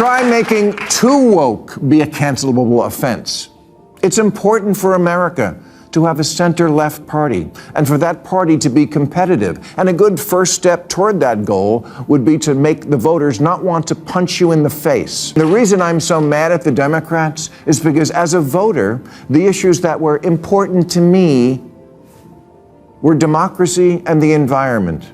try making too woke be a cancelable offense. It's important for America to have a center-left party, and for that party to be competitive. And a good first step toward that goal would be to make the voters not want to punch you in the face. The reason I'm so mad at the Democrats is because as a voter, the issues that were important to me were democracy and the environment.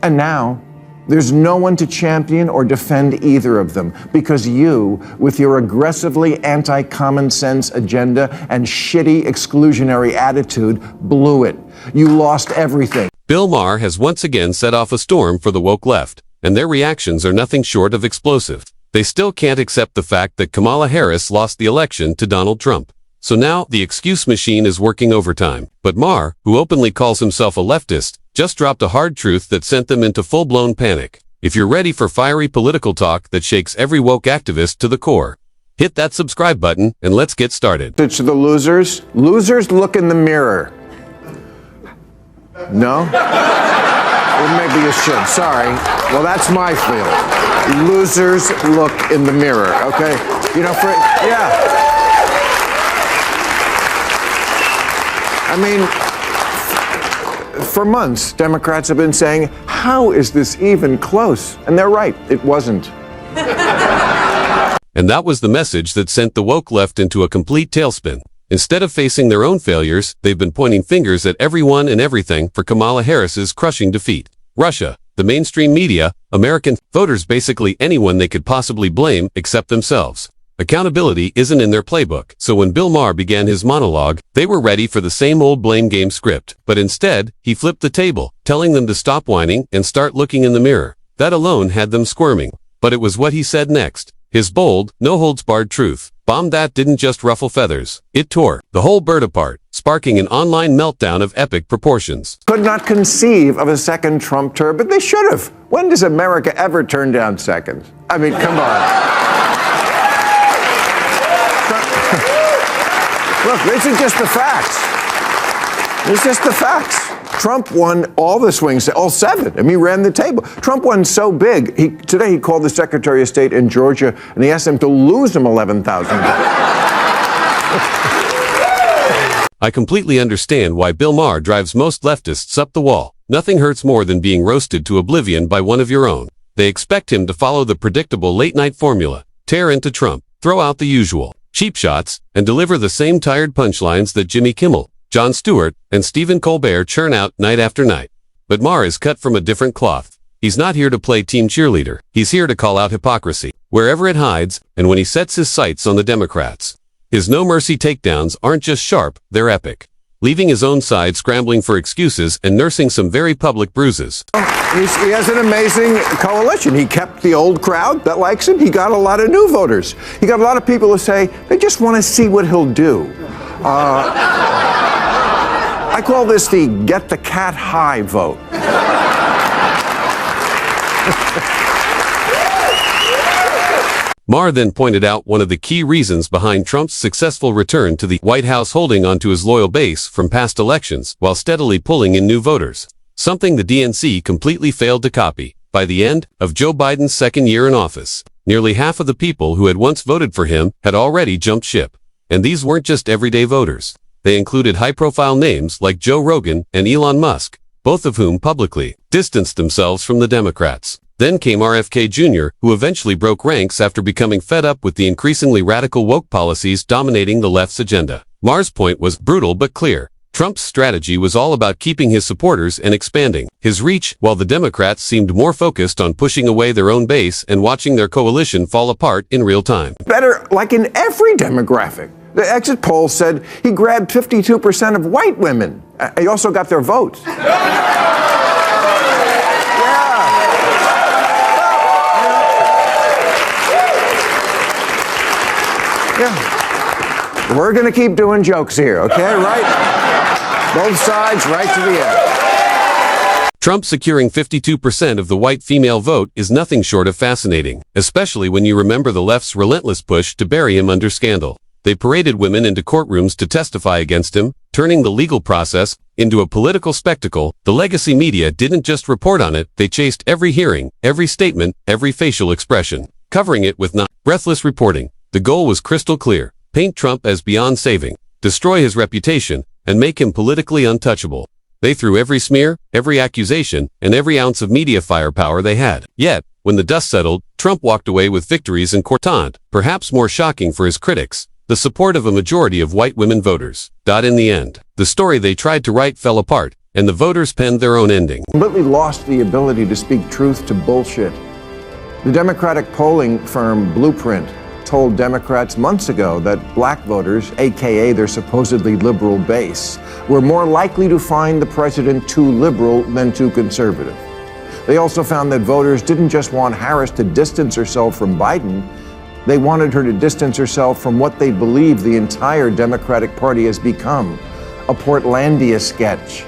And now, there's no one to champion or defend either of them because you, with your aggressively anti-common sense agenda and shitty exclusionary attitude, blew it. You lost everything. Bill Maher has once again set off a storm for the woke left, and their reactions are nothing short of explosive. They still can't accept the fact that Kamala Harris lost the election to Donald Trump. So now the excuse machine is working overtime. But Maher, who openly calls himself a leftist, just dropped a hard truth that sent them into full-blown panic. If you're ready for fiery political talk that shakes every woke activist to the core, hit that subscribe button and let's get started. To the losers, look in the mirror. No? Well, maybe you should. Sorry. Well, that's my feeling. Losers look in the mirror, okay? You know, yeah. I mean, for months, Democrats have been saying, how is this even close? And they're right, it wasn't. And that was the message that sent the woke left into a complete tailspin. Instead of facing their own failures, they've been pointing fingers at everyone and everything for Kamala Harris's crushing defeat. Russia, the mainstream media, American voters, basically anyone they could possibly blame except themselves. Accountability isn't in their playbook, so when Bill Maher began his monologue, they were ready for the same old blame game script. But instead, he flipped the table, telling them to stop whining and start looking in the mirror. That alone had them squirming. But it was what he said next. His bold, no-holds-barred truth bomb that didn't just ruffle feathers. It tore the whole bird apart, sparking an online meltdown of epic proportions. Could not conceive of a second Trump term, but they should have. When does America ever turn down seconds? I mean, come on. Look, this is just the facts. It's just the facts. Trump won all the swings, all 7. I mean, he ran the table. Trump won so big. Today he called the Secretary of State in Georgia and he asked him to lose him $11,000. I completely understand why Bill Maher drives most leftists up the wall. Nothing hurts more than being roasted to oblivion by one of your own. They expect him to follow the predictable late-night formula, tear into Trump, throw out the usual cheap shots, and deliver the same tired punchlines that Jimmy Kimmel, Jon Stewart, and Stephen Colbert churn out night after night. But Maher is cut from a different cloth. He's not here to play team cheerleader. He's here to call out hypocrisy, wherever it hides, and when he sets his sights on the Democrats. His no-mercy takedowns aren't just sharp, they're epic, leaving his own side scrambling for excuses and nursing some very public bruises. He has an amazing coalition. He kept the old crowd that likes him. He got a lot of new voters. He got a lot of people who say they just want to see what he'll do. I call this the get the cat high vote. Maher then pointed out one of the key reasons behind Trump's successful return to the White House, holding onto his loyal base from past elections while steadily pulling in new voters. Something the DNC completely failed to copy. By the end of Joe Biden's second year in office, nearly half of the people who had once voted for him had already jumped ship. And these weren't just everyday voters. They included high-profile names like Joe Rogan and Elon Musk, both of whom publicly distanced themselves from the Democrats. Then came RFK Jr., who eventually broke ranks after becoming fed up with the increasingly radical woke policies dominating the left's agenda. Maher's point was brutal but clear. Trump's strategy was all about keeping his supporters and expanding his reach, while the Democrats seemed more focused on pushing away their own base and watching their coalition fall apart in real time. Better, like in every demographic. The exit poll said he grabbed 52% of white women. He also got their votes. Yeah. We're going to keep doing jokes here, okay? Right? Both sides, right to the end. Trump securing 52% of the white female vote is nothing short of fascinating, especially when you remember the left's relentless push to bury him under scandal. They paraded women into courtrooms to testify against him, turning the legal process into a political spectacle. The legacy media didn't just report on it, they chased every hearing, every statement, every facial expression. covering it with breathless reporting. The goal was crystal clear: paint Trump as beyond saving, destroy his reputation, and make him politically untouchable. They threw every smear, every accusation, and every ounce of media firepower they had. Yet, when the dust settled, Trump walked away with victories in court, perhaps more shocking for his critics, the support of a majority of white women voters. In the end, the story they tried to write fell apart, and the voters penned their own ending. Completely lost the ability to speak truth to bullshit. The Democratic polling firm Blueprint told Democrats months ago that black voters, aka their supposedly liberal base, were more likely to find the president too liberal than too conservative. They also found that voters didn't just want Harris to distance herself from Biden, they wanted her to distance herself from what they believe the entire Democratic Party has become, a Portlandia sketch.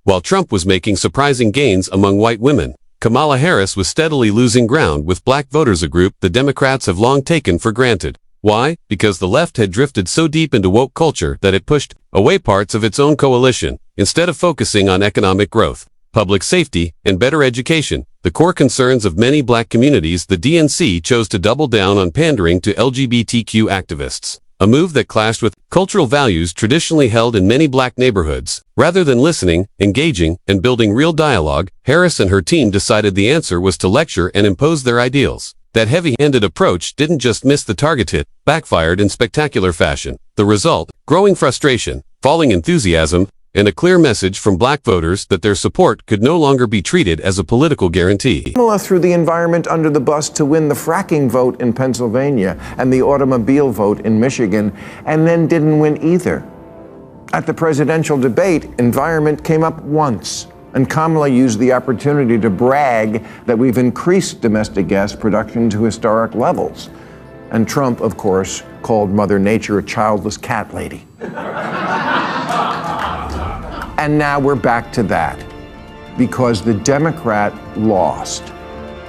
While Trump was making surprising gains among white women, Kamala Harris was steadily losing ground with black voters, a group the Democrats have long taken for granted. Why? Because the left had drifted so deep into woke culture that it pushed away parts of its own coalition, instead of focusing on economic growth, public safety, and better education, the core concerns of many black communities. The DNC chose to double down on pandering to LGBTQ activists, a move that clashed with cultural values traditionally held in many black neighborhoods. Rather than listening, engaging, and building real dialogue, Harris and her team decided the answer was to lecture and impose their ideals. That heavy-handed approach didn't just miss the target, it backfired in spectacular fashion. The result: growing frustration, falling enthusiasm, and a clear message from black voters that their support could no longer be treated as a political guarantee. Kamala threw the environment under the bus to win the fracking vote in Pennsylvania and the automobile vote in Michigan, and then didn't win either. At the presidential debate, environment came up once, and Kamala used the opportunity to brag that we've increased domestic gas production to historic levels. And Trump, of course, called Mother Nature a childless cat lady. And now we're back to that, because the Democrat lost.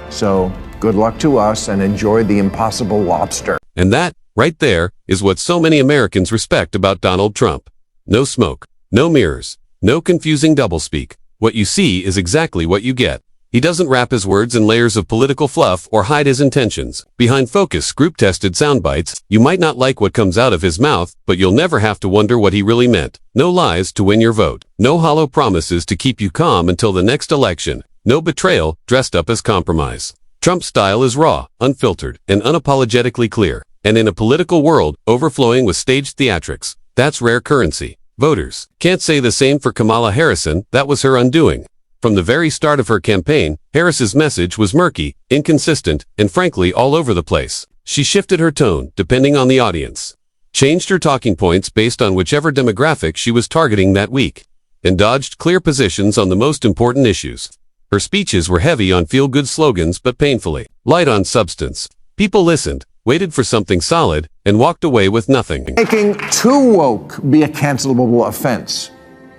So good luck to us, and enjoy the impossible lobster. And that, right there, is what so many Americans respect about Donald Trump. No smoke, no mirrors, no confusing doublespeak. What you see is exactly what you get. He doesn't wrap his words in layers of political fluff or hide his intentions behind focus, group-tested soundbites. You might not like what comes out of his mouth, but you'll never have to wonder what he really meant. No lies to win your vote. No hollow promises to keep you calm until the next election. No betrayal dressed up as compromise. Trump's style is raw, unfiltered, and unapologetically clear. And in a political world overflowing with staged theatrics, that's rare currency. Voters can't say the same for Kamala Harris. That was her undoing. From the very start of her campaign, Harris's message was murky, inconsistent, and frankly all over the place. She shifted her tone depending on the audience, changed her talking points based on whichever demographic she was targeting that week, and dodged clear positions on the most important issues. Her speeches were heavy on feel-good slogans but painfully light on substance. People listened, waited for something solid, and walked away with nothing. Making too woke be a cancelable offense.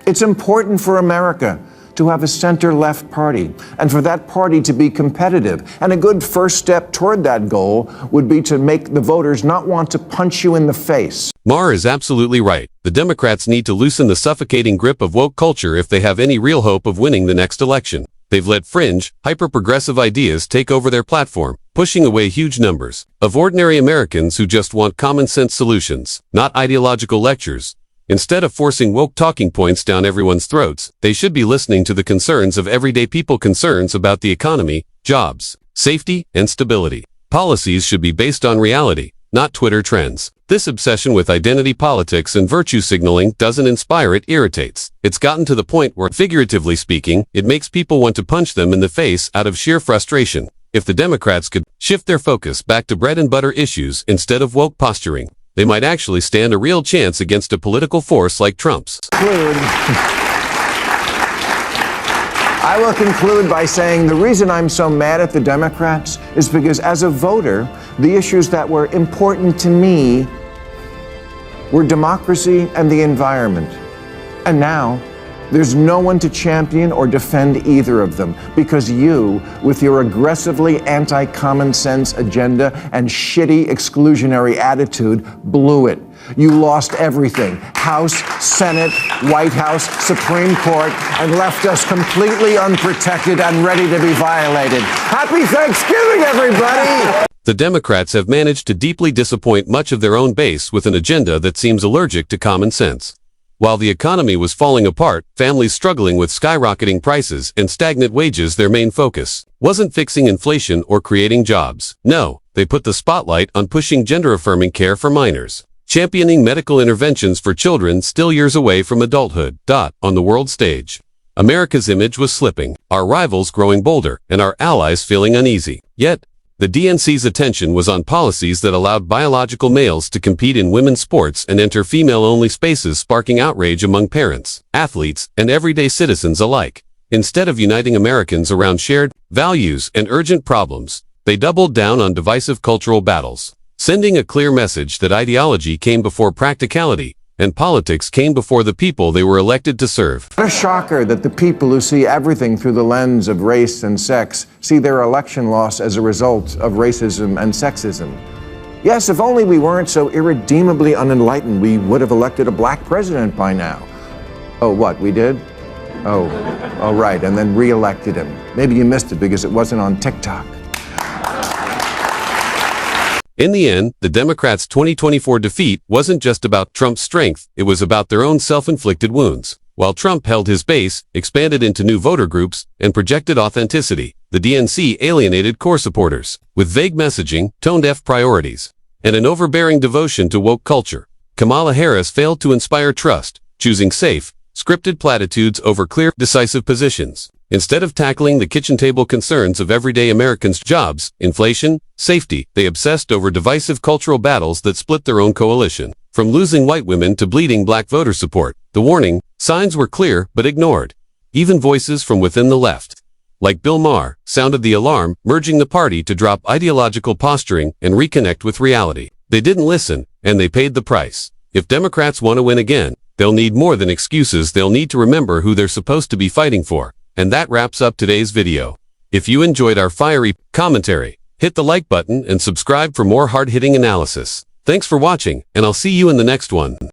It's important for America to have a center-left party, and for that party to be competitive. And a good first step toward that goal would be to make the voters not want to punch you in the face. Maher is absolutely right. The Democrats need to loosen the suffocating grip of woke culture if they have any real hope of winning the next election. They've let fringe, hyper-progressive ideas take over their platform, pushing away huge numbers of ordinary Americans who just want common-sense solutions, not ideological lectures. Instead of forcing woke talking points down everyone's throats, they should be listening to the concerns of everyday people, concerns about the economy, jobs, safety, and stability. Policies should be based on reality, not Twitter trends. This obsession with identity politics and virtue signaling doesn't inspire, it irritates. It's gotten to the point where, figuratively speaking, it makes people want to punch them in the face out of sheer frustration. If the Democrats could shift their focus back to bread and butter issues instead of woke posturing, they might actually stand a real chance against a political force like Trump's. I will conclude by saying the reason I'm so mad at the Democrats is because, as a voter, the issues that were important to me were democracy and the environment. And now, there's no one to champion or defend either of them, because you, with your aggressively anti-common sense agenda and shitty exclusionary attitude, blew it. You lost everything. House, Senate, White House, Supreme Court, and left us completely unprotected and ready to be violated. Happy Thanksgiving, everybody! The Democrats have managed to deeply disappoint much of their own base with an agenda that seems allergic to common sense. While the economy was falling apart, families struggling with skyrocketing prices and stagnant wages, their main focus wasn't fixing inflation or creating jobs. No, they put the spotlight on pushing gender-affirming care for minors, championing medical interventions for children still years away from adulthood. On the world stage, America's image was slipping, our rivals growing bolder, and our allies feeling uneasy. Yet, the DNC's attention was on policies that allowed biological males to compete in women's sports and enter female-only spaces, sparking outrage among parents, athletes, and everyday citizens alike. Instead of uniting Americans around shared values and urgent problems, they doubled down on divisive cultural battles, sending a clear message that ideology came before practicality, and politics came before the people they were elected to serve. What a shocker that the people who see everything through the lens of race and sex see their election loss as a result of racism and sexism. Yes, if only we weren't so irredeemably unenlightened, we would have elected a black president by now. Oh, what, we did? Oh, right, and then re-elected him. Maybe you missed it because it wasn't on TikTok. In the end, the Democrats' 2024 defeat wasn't just about Trump's strength, it was about their own self-inflicted wounds. While Trump held his base, expanded into new voter groups, and projected authenticity, the DNC alienated core supporters. With vague messaging, tone-deaf priorities, and an overbearing devotion to woke culture, Kamala Harris failed to inspire trust, choosing safe, scripted platitudes over clear, decisive positions. Instead of tackling the kitchen table concerns of everyday Americans' jobs, inflation, safety, they obsessed over divisive cultural battles that split their own coalition. From losing white women to bleeding black voter support, the warning signs were clear but ignored. Even voices from within the left, like Bill Maher, sounded the alarm, urging the party to drop ideological posturing and reconnect with reality. They didn't listen, and they paid the price. If Democrats want to win again, they'll need more than excuses. They'll need to remember who they're supposed to be fighting for. And that wraps up today's video. If you enjoyed our fiery commentary, hit the like button and subscribe for more hard-hitting analysis. Thanks for watching, and I'll see you in the next one.